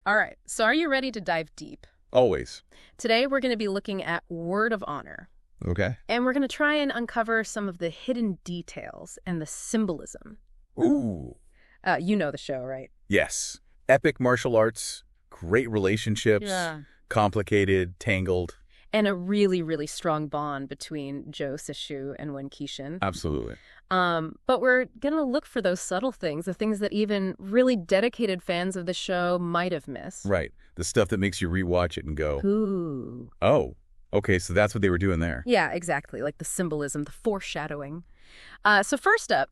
All right, so are you ready to dive deep? Always. Today we're going to be looking at Word of Honor. Okay. And we're going to try and uncover some of the hidden details and the symbolism. Ooh. You know the show, right? Yes. Epic martial arts, great relationships, Yeah. complicated, tangled. And a really, really strong bond between Jo Se-shu and Wen Kishin. Absolutely. But we're going to look for those subtle things, the things that even really dedicated fans of the show might have missed. Right. The stuff that makes you rewatch it and go, Ooh. oh, okay, so that's what they were doing there. Yeah, exactly. Like the symbolism, the foreshadowing. So first up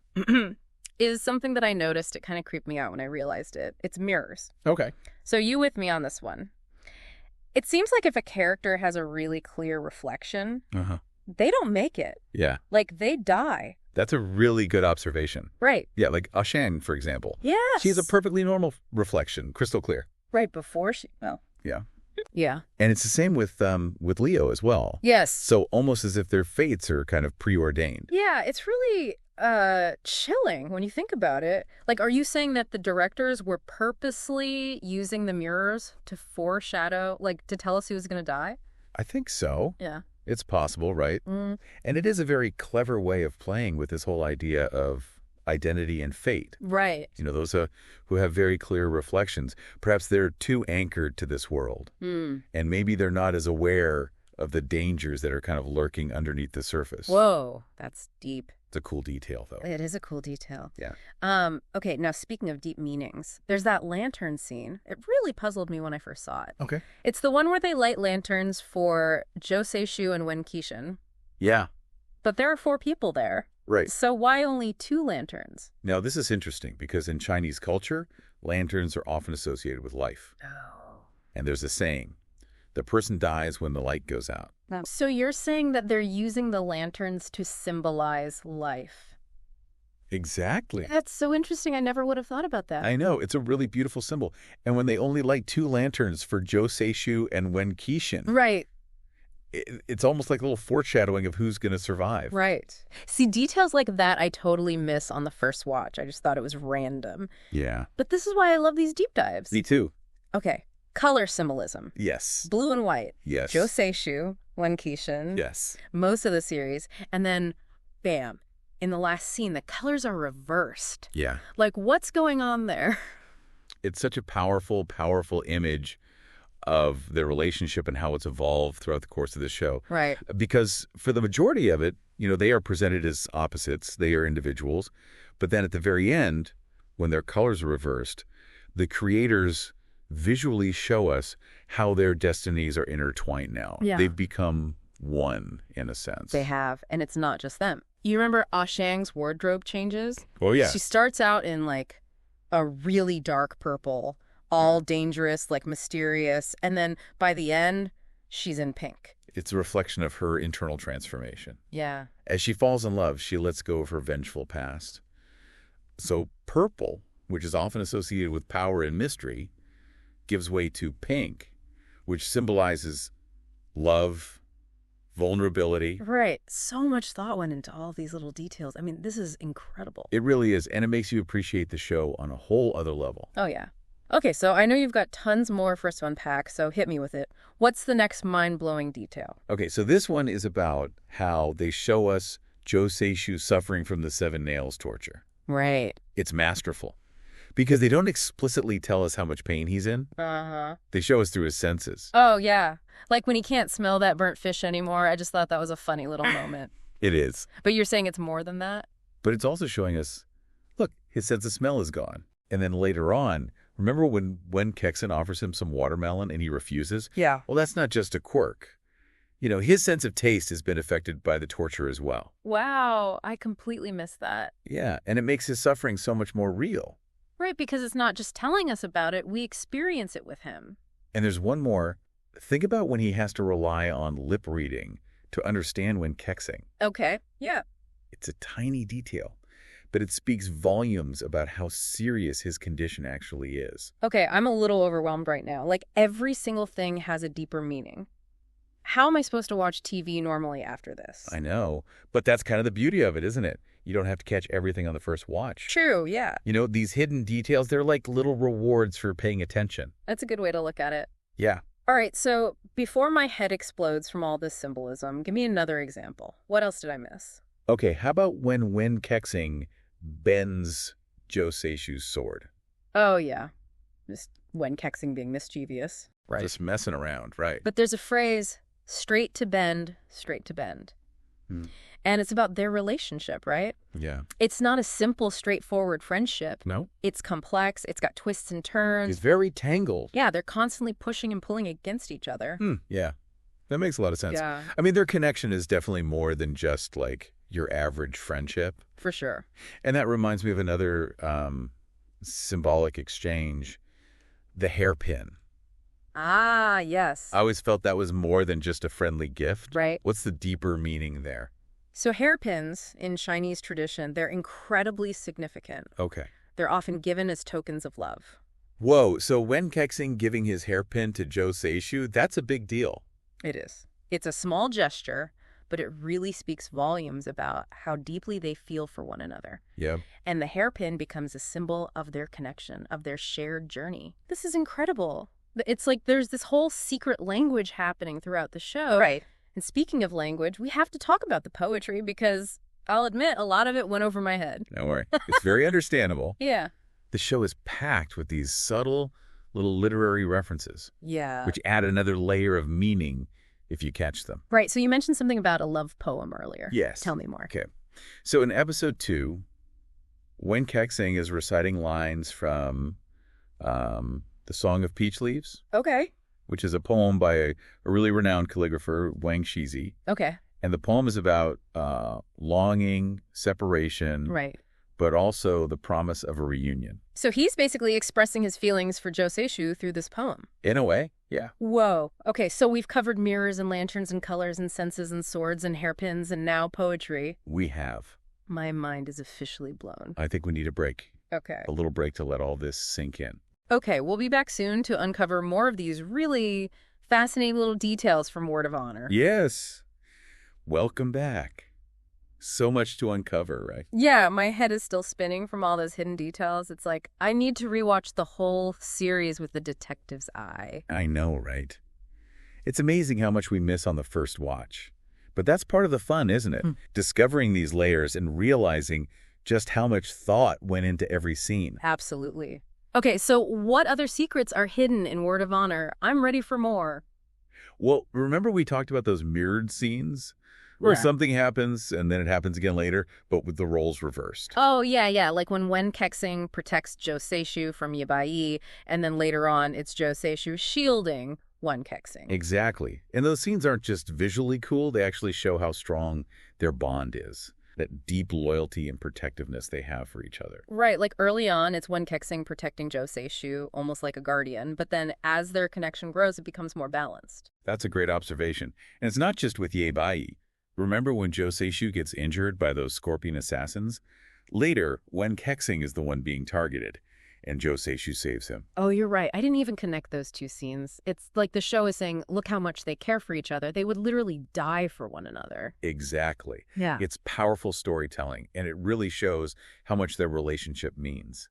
is something that I noticed. It kind of creeped me out when I realized it. It's mirrors. Okay. So you with me on this one. It seems like if a character has a really clear reflection, they don't make it. Yeah. Like, they die. That's a really good observation. Right. Yeah, like Ashan, for example. Yes. She has a perfectly normal reflection, crystal clear. Right before she... Well. Yeah. Yeah. And it's the same with Leo as well. Yes. So almost as if their fates are kind of preordained. Yeah, it's really chilling when you think about it. Like, are you saying that the directors were purposely using the mirrors to foreshadow, like, to tell us who was going to die? I think so. Yeah. It's possible, right? And it is a very clever way of playing with this whole idea of identity and fate. Right. You know, those who have very clear reflections. Perhaps they're too anchored to this world. And maybe they're not as aware of the dangers that are kind of lurking underneath the surface. Whoa, that's deep. It's a cool detail, though. It is a cool detail. Yeah. Okay, now speaking of deep meanings, there's that lantern scene. It really puzzled me when I first saw it. Okay. It's the one where they light lanterns for Jo Se-shu and Wen Kishin. Yeah. But there are 4 people there. Right. So why only 2 lanterns? Now, this is interesting because in Chinese culture, lanterns are often associated with life. Oh. And there's a saying, the person dies when the light goes out. So you're saying that they're using the lanterns to symbolize life. Exactly. That's so interesting. I never would have thought about that. I know. It's a really beautiful symbol. And when they only light 2 lanterns for Jo Se-shu and Wen Kishin, Right. It's almost like a little foreshadowing of who's going to survive. Right. See, details like that I totally miss on the first watch. I just thought it was random. Yeah. But this is why I love these deep dives. Me too. Okay. Color symbolism. Yes. Blue and white. Yes. Jo Se-shu, Wen Kishin. Yes. Most of the series. And then, bam, in the last scene, the colors are reversed. Yeah. Like, what's going on there? It's such a powerful, powerful image of their relationship and how it's evolved throughout the course of the show. Right. Because for the majority of it, you know, they are presented as opposites. They are individuals. But then at the very end, when their colors are reversed, the creators visually show us how their destinies are intertwined now. Yeah. They've become one, in a sense. They have, and it's not just them. You remember Ah Shang's wardrobe changes? Oh, yeah. She starts out in, like, a really dark purple, all dangerous, like, mysterious, and then by the end, she's in pink. It's a reflection of her internal transformation. Yeah. As she falls in love, she lets go of her vengeful past. So purple, which is often associated with power and mystery, gives way to pink, which symbolizes love, vulnerability. Right. So much thought went into all these little details. I mean, this is incredible. It really is, and it makes you appreciate the show on a whole other level. Oh, yeah. Okay, so I know you've got tons more for us to unpack, so hit me with it. What's the next mind-blowing detail? Okay, so this one is about how they show us Jo Se-shu suffering from the 7 nails torture. Right. It's masterful. Because they don't explicitly tell us how much pain he's in. Uh-huh. They show us through his senses. Oh, yeah. Like when he can't smell that burnt fish anymore. I just thought that was a funny little moment. It is. But you're saying it's more than that? But it's also showing us, look, his sense of smell is gone. And then later on, remember when Kexen offers him some watermelon and he refuses? Yeah. Well, that's not just a quirk. You know, his sense of taste has been affected by the torture as well. Wow, I completely missed that. Yeah, and it makes his suffering so much more real. Right, because it's not just telling us about it, we experience it with him. And there's one more. Think about when he has to rely on lip reading to understand when Kexing. Okay, yeah. It's a tiny detail, but it speaks volumes about how serious his condition actually is. Okay, I'm a little overwhelmed right now. Like, every single thing has a deeper meaning. How am I supposed to watch TV normally after this? I know, but that's kind of the beauty of it, isn't it? You don't have to catch everything on the first watch. True, yeah. You know, these hidden details, they're like little rewards for paying attention. That's a good way to look at it. Yeah. All right, so before my head explodes from all this symbolism, give me another example. What else did I miss? Okay, how about when Wen Kexing bends Jo Seishu's sword? Oh, yeah. Just when Kexing being mischievous. Right. Just messing around, right. But there's a phrase, straight to bend, straight to bend. And it's about their relationship, right? Yeah. It's not a simple, straightforward friendship. No? It's complex. It's got twists and turns. It's very tangled. Yeah, they're constantly pushing and pulling against each other. Yeah. That makes a lot of sense. Yeah. I mean, their connection is definitely more than just like your average friendship. For sure. And that reminds me of another symbolic exchange, the hairpin. Ah, yes. I always felt that was more than just a friendly gift. Right. What's the deeper meaning there? So hairpins, in Chinese tradition, they're incredibly significant. Okay. They're often given as tokens of love. Whoa, so Wen Kexing giving his hairpin to Jo Seishu, that's a big deal. It is. It's a small gesture, but it really speaks volumes about how deeply they feel for one another. Yeah. And the hairpin becomes a symbol of their connection, of their shared journey. This is incredible. It's like there's this whole secret language happening throughout the show. Right. And speaking of language, we have to talk about the poetry because I'll admit a lot of it went over my head. Don't worry. It's very understandable. Yeah. The show is packed with these subtle little literary references, Yeah. which add another layer of meaning if you catch them. Right. So you mentioned something about a love poem earlier. Yes. Tell me more. Okay. So in episode 2, Wen Kexing is reciting lines from the Song of Peach Leaves, Okay. which is a poem by a really renowned calligrapher, Wang Shizi. Okay. And the poem is about longing, separation, Right. but also the promise of a reunion. So he's basically expressing his feelings for Jo Seishu through this poem. In a way, yeah. Whoa. Okay, so we've covered mirrors and lanterns and colors and senses and swords and hairpins and now poetry. We have. My mind is officially blown. I think we need a break, Okay. a little break to let all this sink in. Okay, we'll be back soon to uncover more of these really fascinating little details from Word of Honor. Yes. Welcome back. So much to uncover, right? Yeah, my head is still spinning from all those hidden details. It's like I need to rewatch the whole series with the detective's eye. I know, right? It's amazing how much we miss on the first watch. But that's part of the fun, isn't it? Discovering these layers and realizing just how much thought went into every scene. Absolutely. Okay, so what other secrets are hidden in Word of Honor? I'm ready for more. Well, remember we talked about those mirrored scenes? Where Yeah. something happens and then it happens again later, but with the roles reversed. Oh, yeah. Like when Wen Kexing protects Jo Seishu from YAOI, and then later on it's Jo Seishu shielding Wen Kexing. Exactly. And those scenes aren't just visually cool, they actually show how strong their bond is. That deep loyalty and protectiveness they have for each other. Right, like early on, it's Wen Kexing protecting Jo Seishu, almost like a guardian. But then as their connection grows, it becomes more balanced. That's a great observation. And it's not just with YAOI. Remember when Jo Seishu gets injured by those scorpion assassins? Later, Wen Kexing is the one being targeted, and Jo Seishu saves him. Oh, you're right. I didn't even connect those two scenes. It's like the show is saying, look how much they care for each other. They would literally die for one another. Exactly. Yeah. It's powerful storytelling, and it really shows how much their relationship means.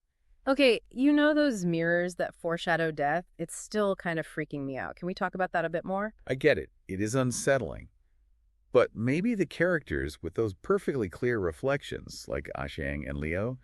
Okay, you know those mirrors that foreshadow death? It's still kind of freaking me out. Can we talk about that a bit more? I get it. It is unsettling. But maybe the characters with those perfectly clear reflections, like Ashang and Leo,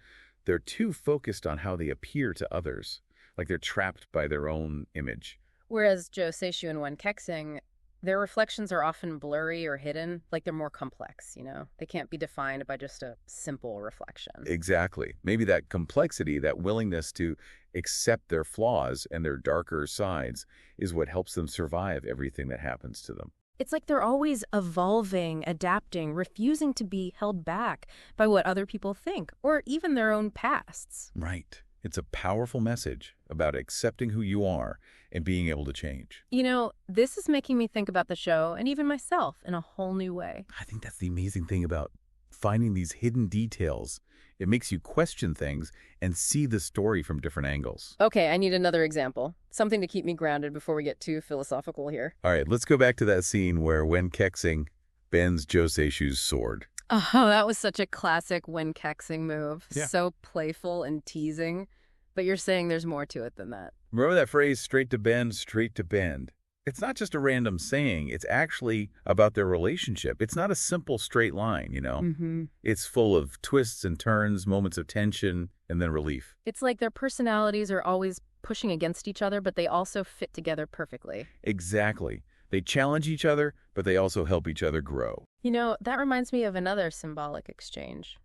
they're too focused on how they appear to others, like they're trapped by their own image. Whereas Jo Seishu and Wen Kexing, their reflections are often blurry or hidden, like they're more complex, you know? They can't be defined by just a simple reflection. Exactly. Maybe that complexity, that willingness to accept their flaws and their darker sides is what helps them survive everything that happens to them. It's like they're always evolving, adapting, refusing to be held back by what other people think, or even their own pasts. Right. It's a powerful message about accepting who you are and being able to change. You know, this is making me think about the show and even myself in a whole new way. I think that's the amazing thing about finding these hidden details. It makes you question things and see the story from different angles. Okay, I need another example. Something to keep me grounded before we get too philosophical here. All right, let's go back to that scene where Wen Kexing bends Jo Seishu's sword. Oh, that was such a classic when kexing move. Yeah. So playful and teasing. But you're saying there's more to it than that. Remember that phrase, straight to bend, straight to bend? It's not just a random saying. It's actually about their relationship. It's not a simple straight line, you know? Mm-hmm. It's full of twists and turns, moments of tension, and then relief. It's like their personalities are always pushing against each other, but they also fit together perfectly. Exactly. They challenge each other, but they also help each other grow. You know, that reminds me of another symbolic exchange.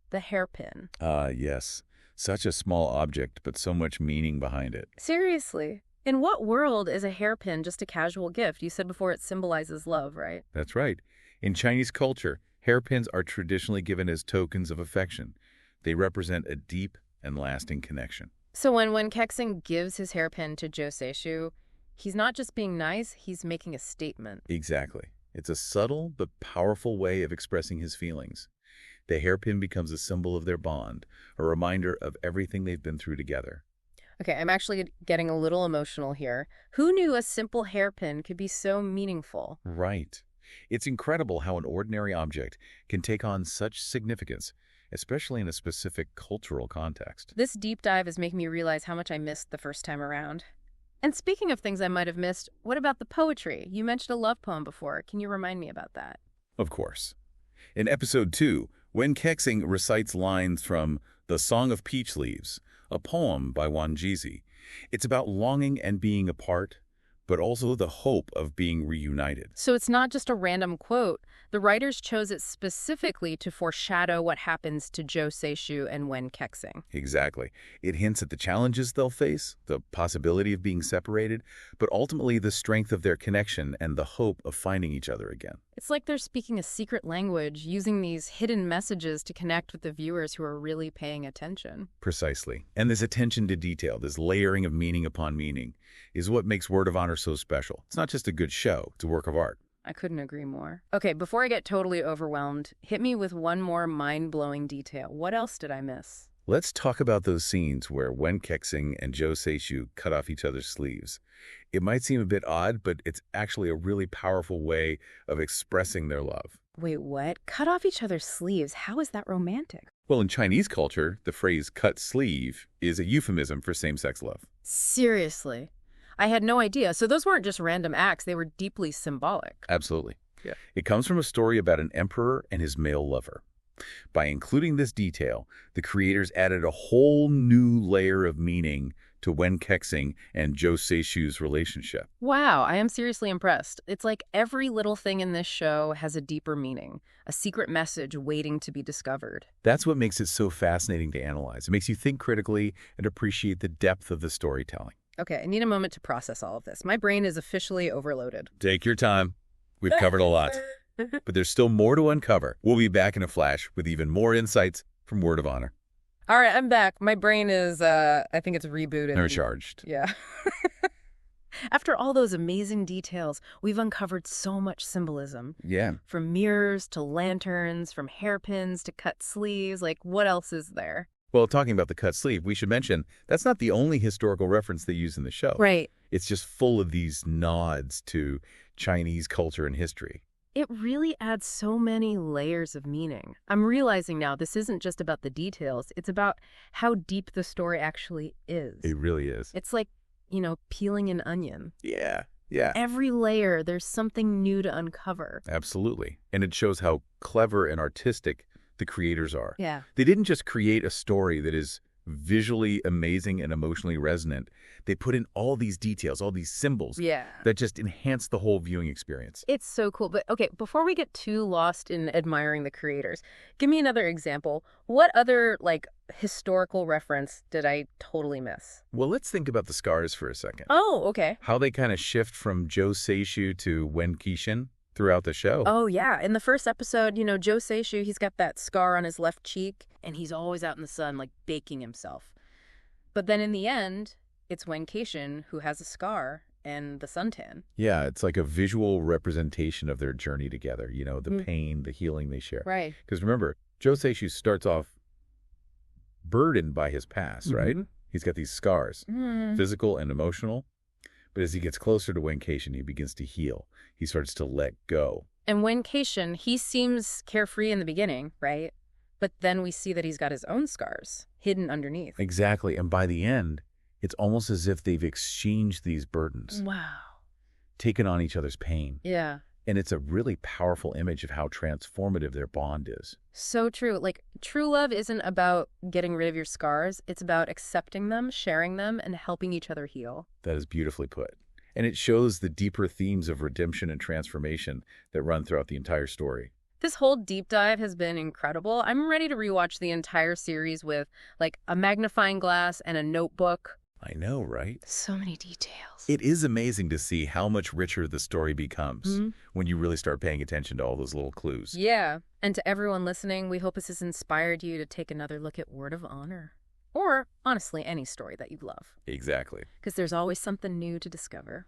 The hairpin. Yes. Such a small object, but so much meaning behind it. Seriously. In what world is a hairpin just a casual gift? You said before it symbolizes love, right? That's right. In Chinese culture, hairpins are traditionally given as tokens of affection. They represent a deep and lasting connection. So when Kexing gives his hairpin to Jo Se-shu, he's not just being nice, he's making a statement. Exactly. It's a subtle but powerful way of expressing his feelings. The hairpin becomes a symbol of their bond, a reminder of everything they've been through together. Okay, I'm actually getting a little emotional here. Who knew a simple hairpin could be so meaningful? Right. It's incredible how an ordinary object can take on such significance, especially in a specific cultural context. This deep dive is making me realize how much I missed the first time around. And speaking of things I might have missed, what about the poetry? You mentioned a love poem before. Can you remind me about that? Of course. In episode 2, when Kexing recites lines from The Song of Peach Leaves, a poem by Wan Jizi, it's about longing and being apart, but also the hope of being reunited. So it's not just a random quote. The writers chose it specifically to foreshadow what happens to Jo Se-shu and Wen Kexing. Exactly. It hints at the challenges they'll face, the possibility of being separated, but ultimately the strength of their connection and the hope of finding each other again. It's like they're speaking a secret language, using these hidden messages to connect with the viewers who are really paying attention. Precisely. And this attention to detail, this layering of meaning upon meaning, is what makes Word of Honor so special. It's not just a good show, it's a work of art. I couldn't agree more. Okay, before I get totally overwhelmed, hit me with one more mind-blowing detail. What else did I miss? Let's talk about those scenes where Wen Kexing and Jo Se-shu cut off each other's sleeves. It might seem a bit odd, but it's actually a really powerful way of expressing their love. Wait, what? Cut off each other's sleeves? How is that romantic? Well, in Chinese culture, the phrase cut sleeve is a euphemism for same-sex love. Seriously? I had no idea. So those weren't just random acts, they were deeply symbolic. Absolutely. Yeah. It comes from a story about an emperor and his male lover. By including this detail, the creators added a whole new layer of meaning to Wen Kexing and Jo Se-shu's relationship. Wow, I am seriously impressed. It's like every little thing in this show has a deeper meaning, a secret message waiting to be discovered. That's what makes it so fascinating to analyze. It makes you think critically and appreciate the depth of the storytelling. Okay, I need a moment to process all of this. My brain is officially overloaded. Take your time. We've covered a lot. But there's still more to uncover. We'll be back in a flash with even more insights from Word of Honor. All right, I'm back. My brain is, I think it's rebooted. Recharged. Yeah. After all those amazing details, we've uncovered so much symbolism. Yeah. From mirrors to lanterns, from hairpins to cut sleeves. Like, what else is there? Well, talking about the cut sleeve, we should mention that's not the only historical reference they use in the show. Right. It's just full of these nods to Chinese culture and history. It really adds so many layers of meaning. I'm realizing now this isn't just about the details. It's about how deep the story actually is. It really is. It's like, you know, peeling an onion. Yeah. Yeah. Every layer, there's something new to uncover. Absolutely. And it shows how clever and artistic the creators are. Yeah. They didn't just create a story that is visually amazing and emotionally resonant. They put in all these details, all these symbols that just enhance the whole viewing experience. It's so cool. But okay, before we get too lost in admiring the creators, give me another example. What other, like, historical reference did I totally miss? Well, let's think about the scars for a second. Oh, okay. How they kind of shift from Jo Se-shu to Wen Kexing throughout the show. Oh, yeah. In the first episode, you know, Jo Se-shu, he's got that scar on his left cheek, and he's always out in the sun, like, baking himself. But then in the end, it's Wen Kexing who has a scar and the suntan. Yeah, it's like a visual representation of their journey together, you know, the pain, the healing they share. Right. Because remember, Jo Se-shu starts off burdened by his past, right? He's got these scars, physical and emotional. But as he gets closer to Wencation, he begins to heal. He starts to let go. And Wencation, he seems carefree in the beginning, right? But then we see that he's got his own scars hidden underneath. Exactly. And by the end, it's almost as if they've exchanged these burdens. Wow. Taken on each other's pain. Yeah. And it's a really powerful image of how transformative their bond is. So true. Like, true love isn't about getting rid of your scars. It's about accepting them, sharing them, and helping each other heal. That is beautifully put. And it shows the deeper themes of redemption and transformation that run throughout the entire story. This whole deep dive has been incredible. I'm ready to rewatch the entire series with, like, a magnifying glass and a notebook. I know, right? So many details. It is amazing to see how much richer the story becomes when you really start paying attention to all those little clues. Yeah. And to everyone listening, we hope this has inspired you to take another look at Word of Honor. Or, honestly, any story that you love. Exactly. Because there's always something new to discover.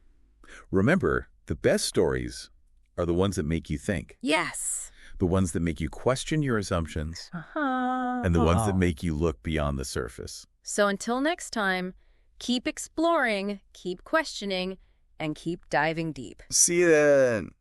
Remember, the best stories are the ones that make you think. Yes. The ones that make you question your assumptions. And the ones that make you look beyond the surface. So until next time, keep exploring, keep questioning, and keep diving deep. See you then.